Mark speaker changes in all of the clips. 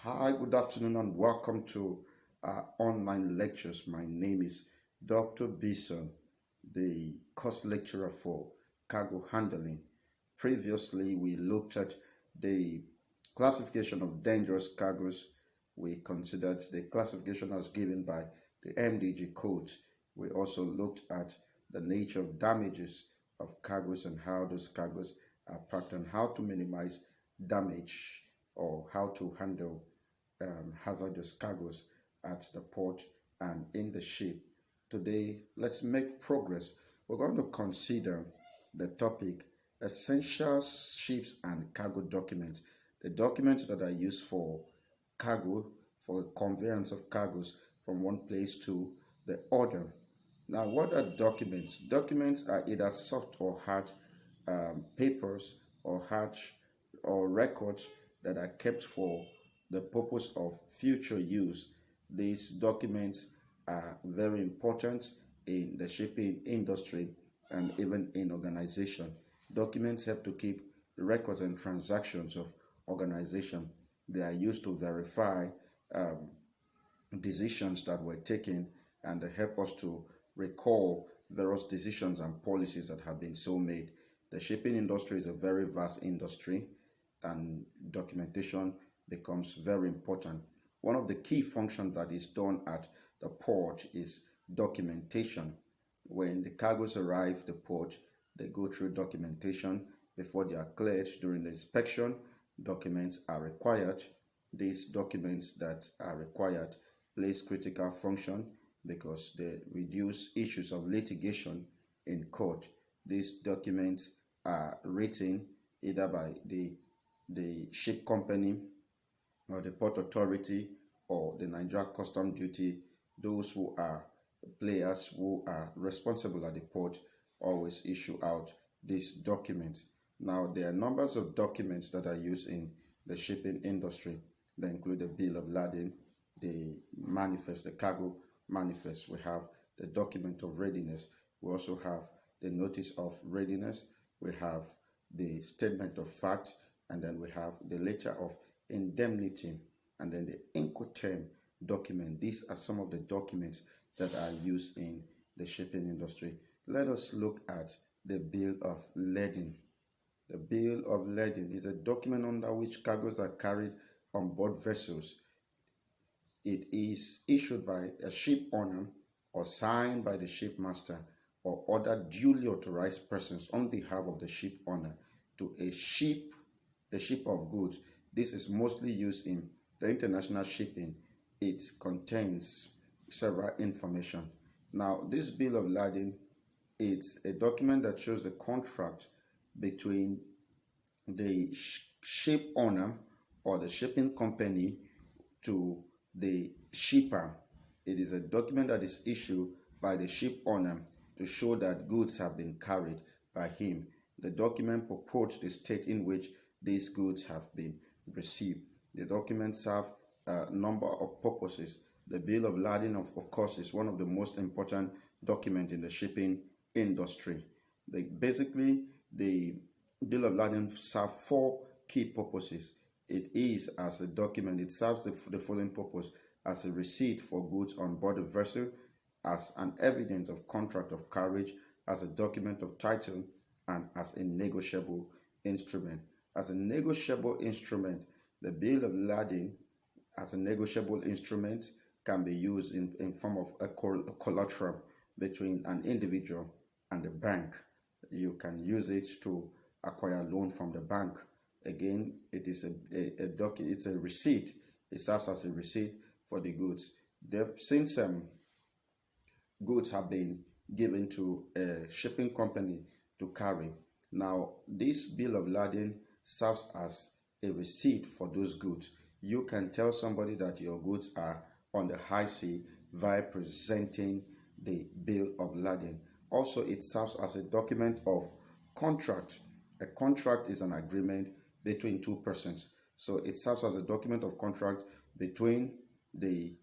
Speaker 1: Hi, good afternoon, and welcome to our online lectures. My name is Dr. Bisong, the course lecturer for cargo handling. Previously, we looked at the classification of dangerous cargoes. We considered the classification as given by the MDG code. We also looked at the nature of damages of cargoes and how those cargoes are packed and how to minimize damage or how to handle hazardous cargoes at the port and in the ship. Today, let's make progress. We're going to consider the topic essential ships and cargo documents. The documents that are used for cargo, for conveyance of cargoes from one place to the other. Now, what are documents? Documents are either soft or hard papers or hard or records that are kept for the purpose of future use. These documents are very important in the shipping industry and even in organization. Documents help to keep records and transactions of organization. They are used to verify um, decisions that were taken, and they help us to recall various decisions and policies that have been so made. The shipping industry is a very vast industry, and documentation becomes very important. One of the key functions that is done at the port is documentation. When the cargoes arrive at the port, they go through documentation before they are cleared. During the inspection, documents are required. These documents that are required plays critical function because they reduce issues of litigation in court. These documents are written either by the ship company or the port authority or the Nigeria Custom Duty. Those who are players who are responsible at the port always issue out these documents. Now, there are numbers of documents that are used in the shipping industry. They include the bill of lading, the manifest, the cargo manifest. We have the document of readiness. We also have the notice of readiness. We have the statement of fact, and then we have the letter of indemnity, and then the Incoterm document. These are some of the documents that are used in the shipping industry. Let us look at the bill of lading. The bill of lading is a document under which cargoes are carried on board vessels. It is issued by a ship owner or signed by the shipmaster or other duly authorized persons on behalf of the ship owner to a ship, the ship of goods. This is mostly used in the international shipping. It contains several information. Now, this bill of lading, it's a document that shows the contract between the ship owner or the shipping company to the shipper. It is a document that is issued by the ship owner to show that goods have been carried by him. The document purports the state in which these goods have been received. The document serves a number of purposes. The bill of lading, of course, is one of the most important documents in the shipping industry. Basically, the bill of lading serves four key purposes. It is as a document, it serves the following purpose: as a receipt for goods on board a vessel, as an evidence of contract of carriage, as a document of title, and as a negotiable instrument. As a negotiable instrument, the bill of lading as a negotiable instrument can be used in form of a collateral between an individual and the bank. You can use it to acquire a loan from the bank. Again, it is it's a receipt. It starts as a receipt for the goods. Since goods have been given to a shipping company to carry, now this bill of lading serves as a receipt for those goods. You can tell somebody that your goods are on the high sea via presenting the bill of lading. Also, it serves as a document of contract. A contract is an agreement between two persons. So it serves as a document of contract between the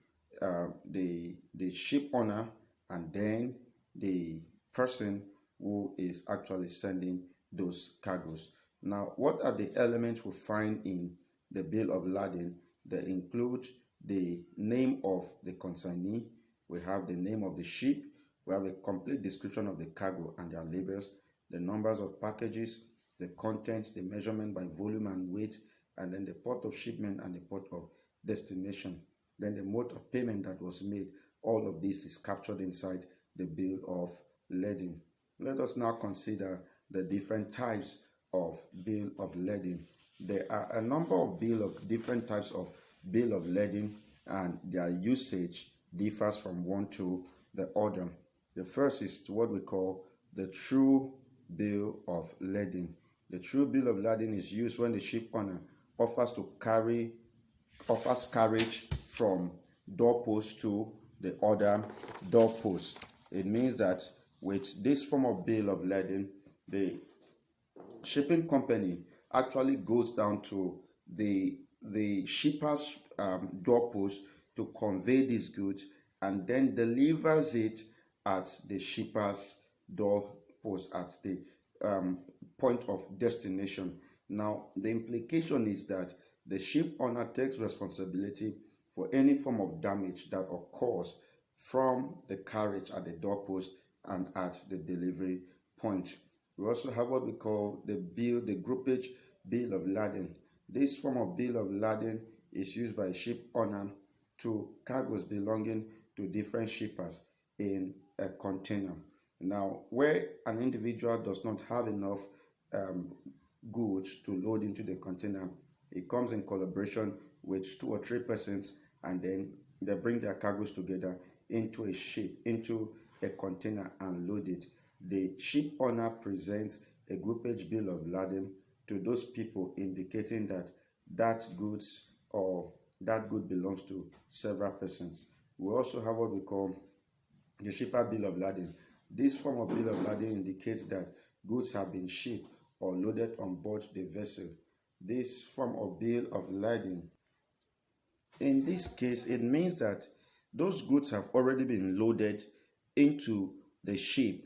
Speaker 1: ship owner and then the person who is actually sending those cargoes. Now, what are the elements we find in the bill of lading They include the name of the consignee, we have the name of the ship, we have a complete description of the cargo and their labels, the numbers of packages, the content, the measurement by volume and weight, and then the port of shipment and the port of destination. Then the mode of payment that was made. All of this is captured inside the bill of lading. Let us now consider the different types of bill of lading. There are a number of different types of bill of lading, and their usage differs from one to the other. The first is what we call the true bill of lading. The true bill of lading is used when the ship owner offers carriage from doorpost to the other doorpost. It means that with this form of bill of lading, the shipping company actually goes down to the shipper's doorpost to convey these goods and then delivers it at the shipper's doorpost at the point of destination. Now, the implication is that the ship owner takes responsibility for any form of damage that occurs from the carriage at the doorpost and at the delivery point. We also have what we call the groupage bill of lading. This form of bill of lading is used by a ship owner to cargoes belonging to different shippers in a container. Now, where an individual does not have enough goods to load into the container, it comes in collaboration with 2 or 3 persons, and then they bring their cargoes together into a ship, into a container, and load it. The ship owner presents a groupage bill of lading to those people, indicating that that good belongs to several persons. We also have what we call the shipper bill of lading. This form of bill of lading indicates that goods have been shipped or loaded on board the vessel. This form of bill of lading, in this case, it means that those goods have already been loaded into the ship,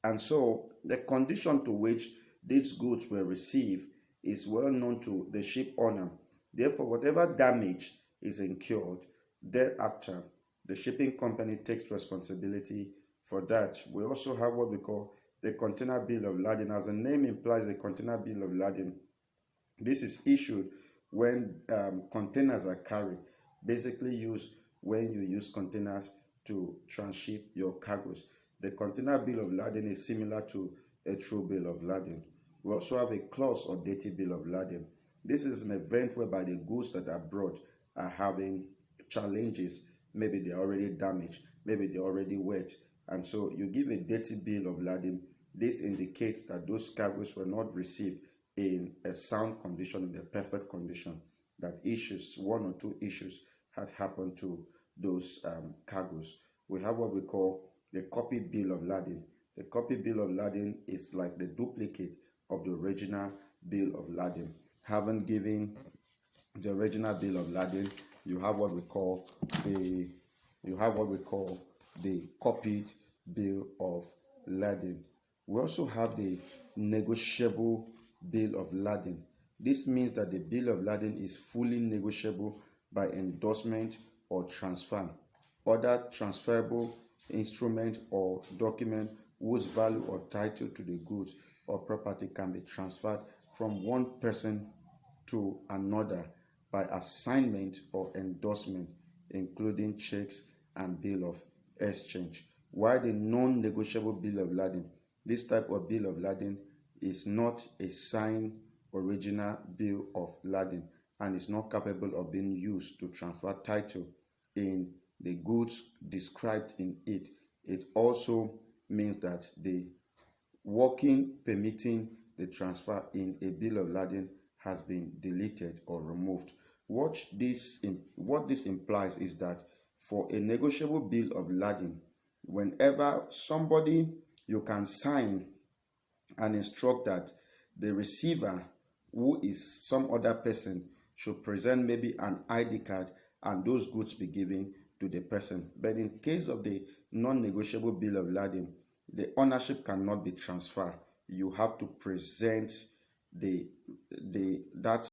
Speaker 1: and so the condition to which these goods were received is well known to the ship owner. Therefore, whatever damage is incurred thereafter, the shipping company takes responsibility for that. We also have what we call the container bill of lading. As the name implies, the container bill of lading, this is issued when containers are carried, basically used when you use containers to transship your cargoes. The container bill of lading is similar to a true bill of lading. We also have a clause or dirty bill of lading. This is an event whereby the goods that are brought are having challenges. Maybe they're already damaged, maybe they're already wet, and so you give a dirty bill of lading. This indicates that those cargoes were not received in a sound condition, in a perfect condition, that one or two issues had happened to those cargoes. We have what we call the copy bill of lading. The copy bill of lading is like the duplicate of the original bill of lading. Having given the original bill of lading, you have what we call the copied bill of lading. We also have the negotiable bill of lading. This means that the bill of lading is fully negotiable by endorsement or transfer. Other transferable instrument or document whose value or title to the goods or property can be transferred from one person to another by assignment or endorsement, including checks and bill of exchange. While the non-negotiable bill of lading, this type of bill of lading is not a signed original bill of lading and is not capable of being used to transfer title in the goods described in it. It also means that the working permitting the transfer in a bill of lading has been deleted or removed. What this implies is that for a negotiable bill of lading, whenever somebody, you can sign and instruct that the receiver, who is some other person, should present maybe an ID card and those goods be given to the person. But in case of the non-negotiable bill of lading, the ownership cannot be transferred. You have to present that